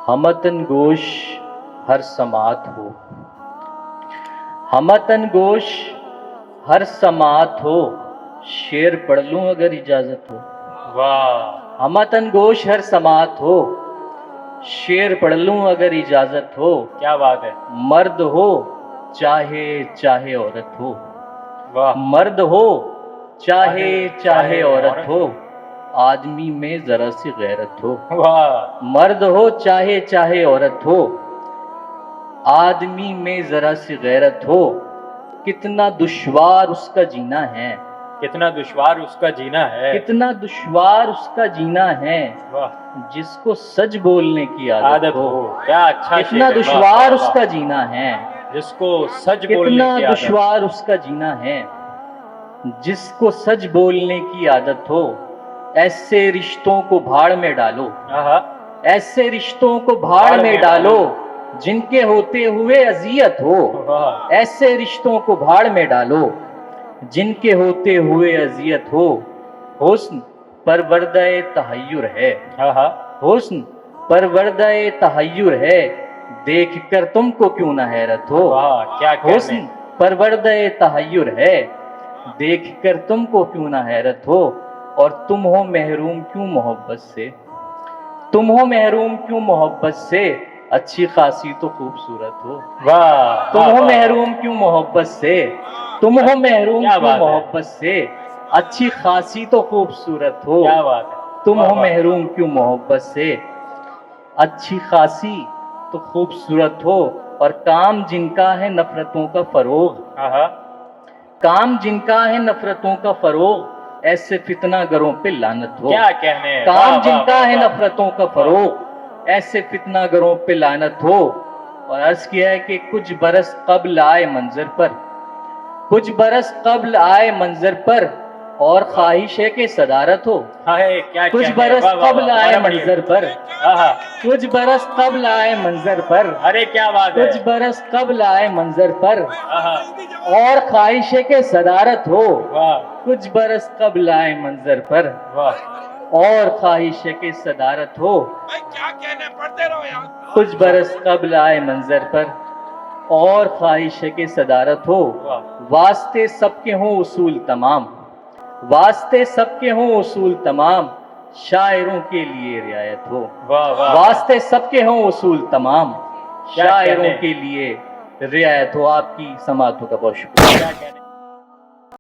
ہمتن گوش ہر سماعت ہو، ہمتن گوش ہر سماعت ہو، شعر پڑھ لوں اگر اجازت ہو۔ واہ، ہمتن گوش ہر سماعت ہو، شعر پڑھ لوں اگر اجازت ہو۔ کیا بات ہے، مرد ہو چاہے عورت ہو، واہ، مرد ہو چاہے عورت ہو، آدمی میں ذرا سی غیرت ہو۔ واہ، مرد ہو چاہے عورت ہو، آدمی میں ذرا سی غیرت ہو۔ کتنا دشوار اس کا جینا ہے، کتنا دشوار اس کا جینا ہے، کتنا دشوار اس کا جینا ہے، واہ، جس کو سچ بولنے کی عادت عادت ہو۔ ہو، کیا اچھا کتنا شعر ہے، دشوار واہ، اس واہ، کا جینا ہے، جس کو سچ بولنے کتنا کی عادت، دشوار اس کا جینا ہے، جس کو سچ بولنے کی عادت ہو۔ ایسے رشتوں کو بھاڑ میں ڈالو، آہا، ایسے رشتوں کو بھاڑ میں ڈالو، جن کے ہوتے ہوئے اذیت ہو۔ واہ، ایسے رشتوں کو بھاڑ میں ڈالو، جن کے ہوتے ہوئے اذیت ہو۔ حسن پروردہ تحیر ہے، آہا، حسن پروردہ تحیر ہے، دیکھ کر تم کو کیوں نہ حیرت ہو۔ واہ، کیا کہنے، حسن پروردہ تحیر ہے، دیکھ کر تم کو کیوں نہ حیرت ہو۔ اور تم ہو محروم کیوں محبت سے، تم ہو محروم کیوں محبت سے، اچھی خاصی تو خوبصورت ہو۔ واہ، تم ہو محروم کیوں محبت سے، تم ہو محروم کیا کیوں بات ہے، محبت سے، اچھی خاصی تو خوبصورت ہو۔ کیا بات ہے، تم واہ، ہو واہ، محروم کیوں محبت سے، اچھی خاصی تو خوبصورت ہو۔ اور کام جن کا ہے نفرتوں کا فروغ، آہا، کام جن کا ہے نفرتوں کا فروغ، ایسے فتنہ گروں پہ لعنت ہو۔ کیا کہنے، کام واہ، جن واہ، کا ہے واہ، نفرتوں کا فروغ، ایسے فتنہ گروں پہ لعنت ہو۔ اور عرض کیا ہے کہ کچھ برس قبل آئے منظر پر، کچھ برس قبل آئے منظر پر، اور خواہش ہے کہ صدارت ہو۔ ہائے، کیا کچھ کہنے، برس واہ، واہ، قبل واہ، آئے دوبارہ پڑھیے، منظر پر، آہا، کچھ برس قبل آئے منظر پر، ارے کیا بات ہے، کچھ برس قبل آئے منظر پر، آہا، اور خواہش ہے کہ صدارت ہو۔ واہ، کچھ برس قبل آئے منظر پر، واہ، اور خواہش ہے کہ صدارت ہو۔ بھائی کیا کہنے، پڑھتے رہو یار۔ کچھ برس قبل آئے منظر پر، اور خواہش ہے کہ صدارت ہو۔ واہ، واسطے سب کے ہوں اصول تمام، واسطے سب کے ہوں اصول تمام، شاعروں کے لیے رعایت ہو۔ واہ، واہ، واسطے سب کے ہوں اصول تمام، کیا شاعروں کہنے، کے لیے رعایت ہو۔ آپ کی سماعتوں کا بہت شکریہ۔ کیا کہنے۔